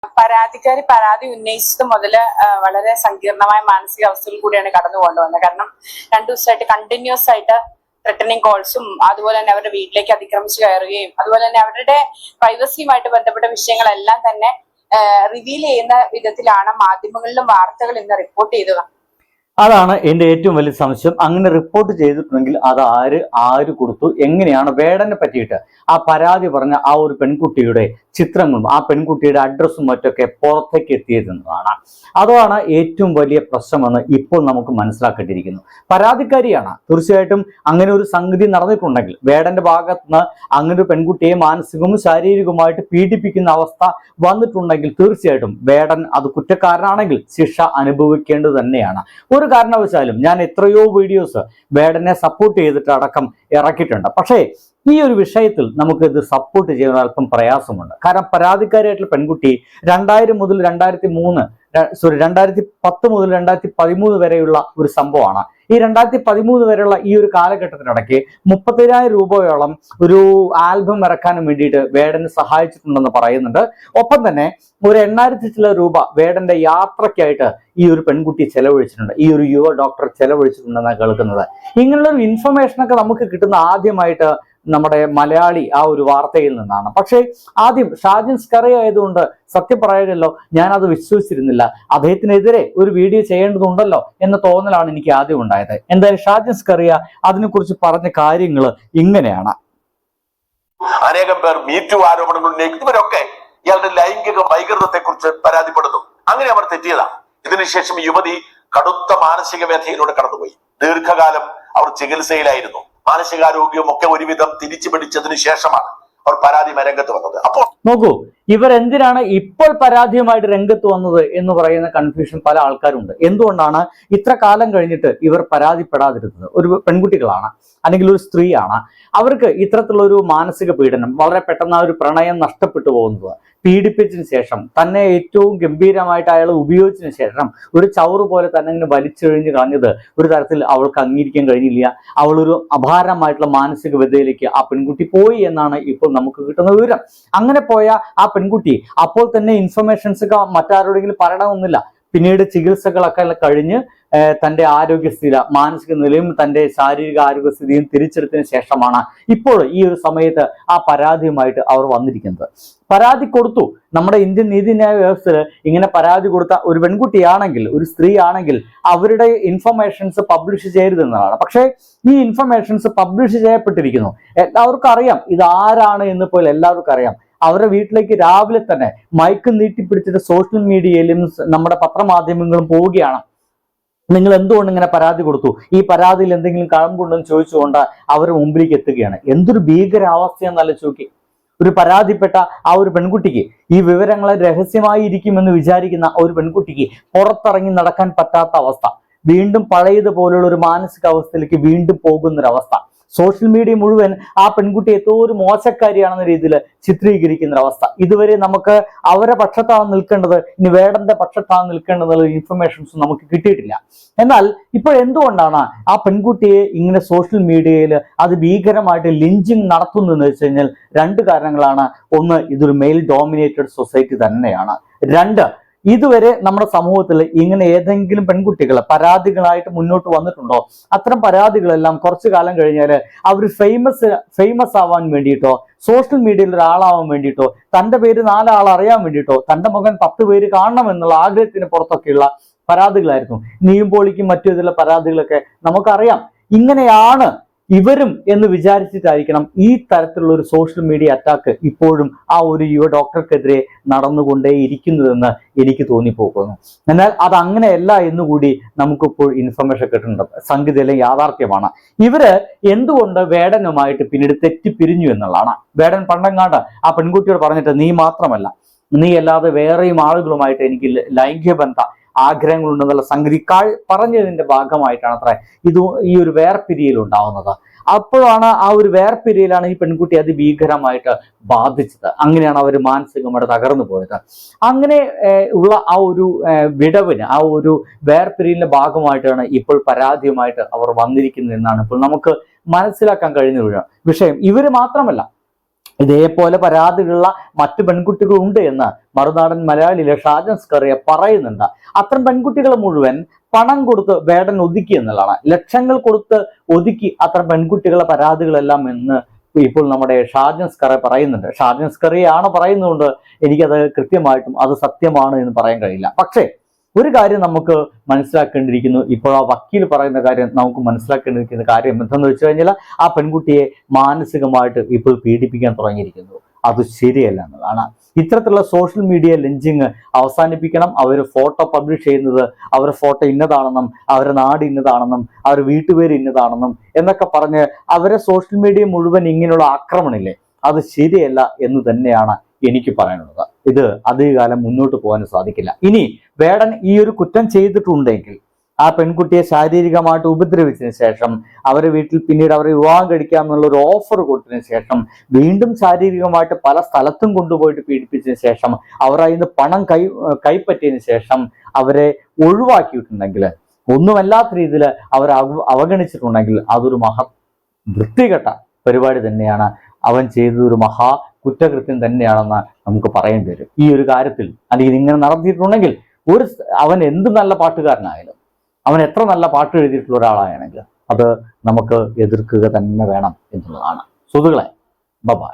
പരാതിക്കാരി പരാതി ഉന്നയിച്ചത് മുതൽ വളരെ സങ്കീർണമായ മാനസികാവസ്ഥയിൽ കൂടിയാണ് കടന്നു കൊണ്ടുവന്നത്. കാരണം 2 ദിവസമായിട്ട് കണ്ടിന്യൂസ് ആയിട്ട് ത്രെട്ടനിങ് കോൾസും, അതുപോലെ തന്നെ അവരുടെ വീട്ടിലേക്ക് അതിക്രമിച്ച് കയറുകയും, അതുപോലെ തന്നെ അവരുടെ പ്രൈവസിയുമായിട്ട് ബന്ധപ്പെട്ട വിഷയങ്ങളെല്ലാം തന്നെ റിവീൽ ചെയ്യുന്ന വിധത്തിലാണ് മാധ്യമങ്ങളിലും വാർത്തകൾ ഇന്ന് റിപ്പോർട്ട് ചെയ്തത്. അതാണ് എൻ്റെ ഏറ്റവും വലിയ സംശയം. അങ്ങനെ റിപ്പോർട്ട് ചെയ്തിട്ടുണ്ടെങ്കിൽ അത് ആര് കൊടുത്തു, എങ്ങനെയാണ് വേടനെ പറ്റിയിട്ട് ആ പരാതി പറഞ്ഞ ആ ഒരു പെൺകുട്ടിയുടെ ചിത്രങ്ങളും ആ പെൺകുട്ടിയുടെ അഡ്രസ്സും മറ്റൊക്കെ പുറത്തേക്ക് എത്തിയതെന്നതാണ്. അതാണ് ഏറ്റവും വലിയ പ്രശ്നമെന്ന് ഇപ്പോൾ നമുക്ക് മനസ്സിലാക്കേണ്ടിയിരിക്കുന്നു. പരാതിക്കാരിയാണ്. തീർച്ചയായിട്ടും അങ്ങനെ ഒരു സംഗതി നടന്നിട്ടുണ്ടെങ്കിൽ, വേടന്റെ ഭാഗത്ത് നിന്ന് അങ്ങനെ ഒരു പെൺകുട്ടിയെ മാനസികവും ശാരീരികവുമായിട്ട് പീഡിപ്പിക്കുന്ന അവസ്ഥ വന്നിട്ടുണ്ടെങ്കിൽ തീർച്ചയായിട്ടും വേടൻ അത് കുറ്റക്കാരനാണെങ്കിൽ ശിക്ഷ അനുഭവിക്കേണ്ടത് തന്നെയാണ്. ഒരു കാരണവശാലും ഞാൻ എത്രയോ വീഡിയോസ് വേടനെ സപ്പോർട്ട് ചെയ്തിട്ട് അടക്കം ഇറക്കിയിട്ടുണ്ട്. പക്ഷേ ഈ ഒരു വിഷയത്തിൽ നമുക്ക് ഇത് സപ്പോർട്ട് ചെയ്യാൻ അല്പം പ്രയാസമുണ്ട്. കാരണം പരാതിക്കാരിയായിട്ടുള്ള പെൺകുട്ടി 2010 മുതൽ 2013 വരെയുള്ള ഒരു സംഭവമാണ്. ഈ 2013 വരെയുള്ള ഈ ഒരു കാലഘട്ടത്തിനിടയ്ക്ക് 30,000 രൂപയോളം ഒരു ആൽബം ഇറക്കാനും വേണ്ടിയിട്ട് വേടന് സഹായിച്ചിട്ടുണ്ടെന്ന് പറയുന്നുണ്ട്. ഒപ്പം തന്നെ ഒരു 8,000 ചില രൂപ വേടന്റെ യാത്രയ്ക്കായിട്ട് ഈ ഒരു പെൺകുട്ടി ചെലവഴിച്ചിട്ടുണ്ട്, ഈ ഒരു യുവ ഡോക്ടർ ചെലവഴിച്ചിട്ടുണ്ടെന്നാണ് കേൾക്കുന്നത്. ഇങ്ങനെയുള്ള ഒരു ഇൻഫർമേഷനൊക്കെ നമുക്ക് കിട്ടുന്ന ആദ്യമായിട്ട് നമ്മുടെ മലയാളി ആ ഒരു വാർത്തയിൽ നിന്നാണ്. പക്ഷേ ആദ്യം ഷാജിൻ സ്കറിയ ആയതുകൊണ്ട് സത്യം പറയുകയല്ലോ, ഞാനത് വിശ്വസിച്ചിരുന്നില്ല. അദ്ദേഹത്തിനെതിരെ ഒരു വീഡിയോ ചെയ്യേണ്ടതുണ്ടല്ലോ എന്ന തോന്നലാണ് എനിക്ക് ആദ്യം ഉണ്ടായത്. എന്തായാലും ഷാജിൻ സ്കറിയ അതിനെക്കുറിച്ച് പറഞ്ഞ കാര്യങ്ങൾ ഇങ്ങനെയാണ്. അനേകം പേർ മീറ്റു ആരോപണങ്ങൾ ഉന്നയിക്കുന്നവരൊക്കെ ഇയാളുടെ ലൈംഗിക വൈകൃതത്തെ കുറിച്ച് പരാതിപ്പെടുന്നു. അങ്ങനെ അവർ തെറ്റിയതാണ്. ഇതിനുശേഷം യുവതി കടുത്ത മാനസിക വ്യഥയിലൂടെ കടന്നുപോയി. ദീർഘകാലം അവർ ചികിത്സയിലായിരുന്നു. മാനസികാരോഗ്യം ഒക്കെ ഒരുവിധം തിരിച്ചു പിടിച്ചതിന് ശേഷമാണ് അവർ പരാതിയുമായി രംഗത്ത് വന്നത്. അപ്പോൾ നോക്കൂ, ഇവർ എന്തിനാണ് ഇപ്പോൾ പരാതിയുമായിട്ട് രംഗത്ത് വന്നത് എന്ന് പറയുന്ന കൺഫ്യൂഷൻ പല ആൾക്കാരുണ്ട്. എന്തുകൊണ്ടാണ് ഇത്ര കാലം കഴിഞ്ഞിട്ട് ഇവർ പരാതിപ്പെടാതിരുന്നത്? ഒരു പെൺകുട്ടികളാണ്, അല്ലെങ്കിൽ ഒരു സ്ത്രീയാണ്. അവർക്ക് ഇത്തരത്തിലുള്ള ഒരു മാനസിക പീഡനം, വളരെ പെട്ടെന്ന് ആ ഒരു പ്രണയം നഷ്ടപ്പെട്ടു പോകുന്നത്, പീഡിപ്പിച്ചതിന് ശേഷം തന്നെ ഏറ്റവും ഗംഭീരമായിട്ട് അയാൾ ഉപയോഗിച്ചതിന് ശേഷം ഒരു ചവറ് പോലെ തന്നെ ഇങ്ങനെ വലിച്ചെഴിഞ്ഞ് കളഞ്ഞത് ഒരു തരത്തിൽ അവൾക്ക് അംഗീകരിക്കാൻ കഴിഞ്ഞില്ല. അവളൊരു അപാരമായിട്ടുള്ള മാനസിക വ്യതയിലേക്ക് ആ പെൺകുട്ടി പോയി എന്നാണ് ഇപ്പോൾ നമുക്ക് കിട്ടുന്ന വിവരം. അങ്ങനെ പോയ ആ പെൺകുട്ടി അപ്പോൾ തന്നെ ഇൻഫർമേഷൻസ് ഒക്കെ മറ്റാരോടെങ്കിലും പറയണമെന്നില്ല. പിന്നീട് ചികിത്സകളൊക്കെ കഴിഞ്ഞ് തൻ്റെ ആരോഗ്യസ്ഥിതി, മാനസിക നിലയും തൻ്റെ ശാരീരിക ആരോഗ്യസ്ഥിതിയും തിരിച്ചെടുത്തതിന് ശേഷമാണ് ഇപ്പോൾ ഈ ഒരു സമയത്ത് ആ പരാതിയുമായിട്ട് അവർ വന്നിരിക്കുന്നത്. പരാതി കൊടുത്തു. നമ്മുടെ ഇന്ത്യൻ നീതിന്യായ വ്യവസ്ഥയിൽ ഇങ്ങനെ പരാതി കൊടുത്ത ഒരു പെൺകുട്ടിയാണെങ്കിൽ, ഒരു സ്ത്രീ ആണെങ്കിൽ അവരുടെ ഇൻഫർമേഷൻസ് പബ്ലിഷ് ചെയ്യരുതെന്നതാണ്. പക്ഷേ ഈ ഇൻഫർമേഷൻസ് പബ്ലിഷ് ചെയ്യപ്പെട്ടിരിക്കുന്നു. എല്ലാവർക്കും അറിയാം ഇത് ആരാണ് എന്ന് പോലെ എല്ലാവർക്കും അറിയാം. അവരുടെ വീട്ടിലേക്ക് രാവിലെ തന്നെ മൈക്ക് നീട്ടിപ്പിടിച്ചിട്ട് സോഷ്യൽ മീഡിയയിലും നമ്മുടെ പത്രമാധ്യമങ്ങളും പോവുകയാണ്. നിങ്ങൾ എന്തുകൊണ്ട് ഇങ്ങനെ പരാതി കൊടുത്തു, ഈ പരാതിയിൽ എന്തെങ്കിലും കഴമ്പുണ്ടെന്ന് ചോദിച്ചുകൊണ്ട് അവരുടെ മുമ്പിലേക്ക് എത്തുകയാണ്. എന്തൊരു ഭീകരാവസ്ഥയെന്നല്ല ചോദിക്കുക. ഒരു പരാതിപ്പെട്ട ആ ഒരു പെൺകുട്ടിക്ക്, ഈ വിവരങ്ങളെ രഹസ്യമായി ഇരിക്കുമെന്ന് വിചാരിക്കുന്ന ഒരു പെൺകുട്ടിക്ക് പുറത്തിറങ്ങി നടക്കാൻ പറ്റാത്ത അവസ്ഥ, വീണ്ടും പഴയതുപോലുള്ള ഒരു മാനസികാവസ്ഥയിലേക്ക് വീണ്ടും പോകുന്നൊരവസ്ഥ. സോഷ്യൽ മീഡിയ മുഴുവൻ ആ പെൺകുട്ടി എത്തോ ഒരു മോശക്കാരിയാണെന്ന രീതിയിൽ ചിത്രീകരിക്കുന്ന ഒരവസ്ഥ. ഇതുവരെ നമുക്ക് അവരുടെ പക്ഷത്താണ് നിൽക്കേണ്ടത്, ഇനി വേടന്റെ പക്ഷത്താണ് നിൽക്കേണ്ടതെന്നുള്ള ഇൻഫർമേഷൻസ് നമുക്ക് കിട്ടിയിട്ടില്ല. എന്നാൽ ഇപ്പോൾ എന്തുകൊണ്ടാണ് ആ പെൺകുട്ടിയെ ഇങ്ങനെ സോഷ്യൽ മീഡിയയിൽ അത് ഭീകരമായിട്ട് ലിഞ്ചിങ് നടത്തുന്നതെന്ന് വെച്ച് കഴിഞ്ഞാൽ 2 കാരണങ്ങളാണ്. ഒന്ന്, ഇതൊരു മെയിൽ ഡോമിനേറ്റഡ് സൊസൈറ്റി തന്നെയാണ്. 2, ഇതുവരെ നമ്മുടെ സമൂഹത്തിൽ ഇങ്ങനെ ഏതെങ്കിലും പെൺകുട്ടികൾ പരാതികളായിട്ട് മുന്നോട്ട് വന്നിട്ടുണ്ടോ? അത്തരം പരാതികളെല്ലാം കുറച്ചു കാലം കഴിഞ്ഞാൽ അവർ ഫേമസ് ആവാൻ വേണ്ടിയിട്ടോ, സോഷ്യൽ മീഡിയയിൽ ഒരാളാവാൻ വേണ്ടിയിട്ടോ, തൻ്റെ പേര് 4 ആൾ അറിയാൻ വേണ്ടിയിട്ടോ, തൻ്റെ മകൻ 10 പേര് കാണണം എന്നുള്ള ആഗ്രഹത്തിന് പുറത്തൊക്കെയുള്ള പരാതികളായിരുന്നു. നീയും പോളിക്കും മറ്റു ഇതിലുള്ള പരാതികളൊക്കെ നമുക്കറിയാം. ഇങ്ങനെയാണ് ഇവരും എന്ന് വിചാരിച്ചിട്ടായിരിക്കണം ഈ തരത്തിലുള്ള ഒരു സോഷ്യൽ മീഡിയ അറ്റാക്ക് ഇപ്പോഴും ആ ഒരു യുവ ഡോക്ടർക്കെതിരെ നടന്നുകൊണ്ടേയിരിക്കുന്നതെന്ന് എനിക്ക് തോന്നിപ്പോകുന്നു. എന്നാൽ അത് അങ്ങനെയല്ല എന്നുകൂടി നമുക്കിപ്പോൾ ഇൻഫർമേഷൻ കിട്ടുന്നുണ്ട്. സംഗതിയിലെ യാഥാർത്ഥ്യമാണ്. ഇവര് എന്തുകൊണ്ട് വേടനുമായിട്ട് പിന്നീട് തെറ്റിപ്പിരിഞ്ഞു എന്നുള്ളതാണ്. വേടൻ പണ്ടങ്ങാണ്ട് ആ പെൺകുട്ടിയോട് പറഞ്ഞിട്ട്, നീ മാത്രമല്ല, നീ അല്ലാതെ വേറെയും ആളുകളുമായിട്ട് എനിക്ക് ലൈംഗിക ബന്ധ ആഗ്രഹങ്ങളുണ്ടെന്നുള്ള സംഗതി പറഞ്ഞതിന്റെ ഭാഗമായിട്ടാണ് അത്ര ഈ ഒരു വേർപിരിയൽ ഉണ്ടാവുന്നത്. അപ്പോഴാണ് ആ ഒരു വേർപിരിയലാണ് ഈ പെൺകുട്ടി അതിഭീകരമായിട്ട് ബാധിച്ചത്. അങ്ങനെയാണ് അവർ മാനസികമായിട്ട് തകർന്നു പോയത്. അങ്ങനെ ഉള്ള ആ ഒരു വിടവിന്, ആ ഒരു വേർപിരിയലിന്റെ ഭാഗമായിട്ടാണ് ഇപ്പോൾ പരാതിയുമായിട്ട് അവർ വന്നിരിക്കുന്നത് എന്നാണ് ഇപ്പോൾ നമുക്ക് മനസ്സിലാക്കാൻ കഴിഞ്ഞ വിഷയം. ഇവര് മാത്രമല്ല, ഇതേപോലെ പരാതികളുള്ള മറ്റു പെൺകുട്ടികളുണ്ട് എന്ന് മറുനാടൻ മലയാളിയിലെ ഷാജൻ സ്കറിയ പറയുന്നുണ്ട്. അത്തരം പെൺകുട്ടികൾ മുഴുവൻ പണം കൊടുത്ത് വേടൻ ഒതുക്കി എന്നുള്ളതാണ്. ലക്ഷങ്ങൾ കൊടുത്ത് ഒതുക്കി അത്തരം പെൺകുട്ടികളുടെ പരാതികളെല്ലാം എന്ന് ഇപ്പോൾ നമ്മുടെ ഷാജൻ സ്കറിയ പറയുന്നുണ്ട്. ഷാജൻ സ്കറിയാണ് പറയുന്നതുകൊണ്ട് എനിക്കത് കൃത്യമായിട്ടും അത് സത്യമാണ് എന്ന് പറയാൻ കഴിയില്ല. പക്ഷേ ഒരു കാര്യം നമുക്ക് മനസ്സിലാക്കേണ്ടിയിരിക്കുന്നു. ഇപ്പോൾ ആ വക്കീൽ പറയുന്ന കാര്യം നമുക്ക് മനസ്സിലാക്കേണ്ടിയിരിക്കുന്ന കാര്യം എന്തെന്ന് വെച്ച് കഴിഞ്ഞാൽ ആ പെൺകുട്ടിയെ മാനസികമായിട്ട് ഇപ്പോൾ പീഡിപ്പിക്കാൻ തുടങ്ങിയിരിക്കുന്നു. അത് ശരിയല്ല എന്നതാണ്. ഇത്തരത്തിലുള്ള സോഷ്യൽ മീഡിയ ലിഞ്ചിങ് അവസാനിപ്പിക്കണം. അവർ ഫോട്ടോ പബ്ലിഷ് ചെയ്യുന്നത് അവരുടെ ഫോട്ടോ ഇന്നതാണെന്നും അവരുടെ നാട് ഇന്നതാണെന്നും അവരുടെ വീട്ടുപേര് ഇന്നതാണെന്നും എന്നൊക്കെ പറഞ്ഞ് അവരെ സോഷ്യൽ മീഡിയ മുഴുവൻ ഇങ്ങനെയുള്ള ആക്രമണില്ലേ, അത് ശരിയല്ല എന്ന് തന്നെയാണ് എനിക്ക് പറയാനുള്ളത്. ഇത് അധികകാലം മുന്നോട്ട് പോകാൻ സാധിക്കില്ല. ഇനി വേടൻ ഈ ഒരു കുറ്റം ചെയ്തിട്ടുണ്ടെങ്കിൽ ആ പെൺകുട്ടിയെ ശാരീരികമായിട്ട് ഉപദ്രവിച്ചതിന് ശേഷം അവരെ വീട്ടിൽ പിന്നീട് അവരെ വിവാഹം കഴിക്കാം എന്നുള്ള ഒരു ഓഫർ കൊടുത്തതിന് ശേഷം വീണ്ടും ശാരീരികമായിട്ട് പല സ്ഥലത്തും കൊണ്ടുപോയിട്ട് പീഡിപ്പിച്ചതിന് ശേഷം അവർ അതിന് പണം കൈപ്പറ്റിയതിന് ശേഷം അവരെ ഒഴിവാക്കിയിട്ടുണ്ടെങ്കിൽ, ഒന്നുമല്ലാത്ത രീതിയിൽ അവർ അവഗണിച്ചിട്ടുണ്ടെങ്കിൽ അതൊരു വൃത്തികെട്ട പരിപാടി തന്നെയാണ്. അവൻ ചെയ്തത് ഒരു കുറ്റകൃത്യം തന്നെയാണെന്ന് നമുക്ക് പറയേണ്ടി വരും. ഈ ഒരു കാര്യത്തിൽ അല്ലെങ്കിൽ ഇങ്ങനെ നടത്തിയിട്ടുണ്ടെങ്കിൽ അവൻ എന്ത് നല്ല പാട്ടുകാരനായാലും, അവൻ എത്ര നല്ല പാട്ട് എഴുതിയിട്ടുള്ള ഒരാളാണെങ്കിൽ അത് നമുക്ക് എതിർക്കുക തന്നെ വേണം എന്നുള്ളതാണ്. സുഹൃത്തുക്കളെ, ബൈ.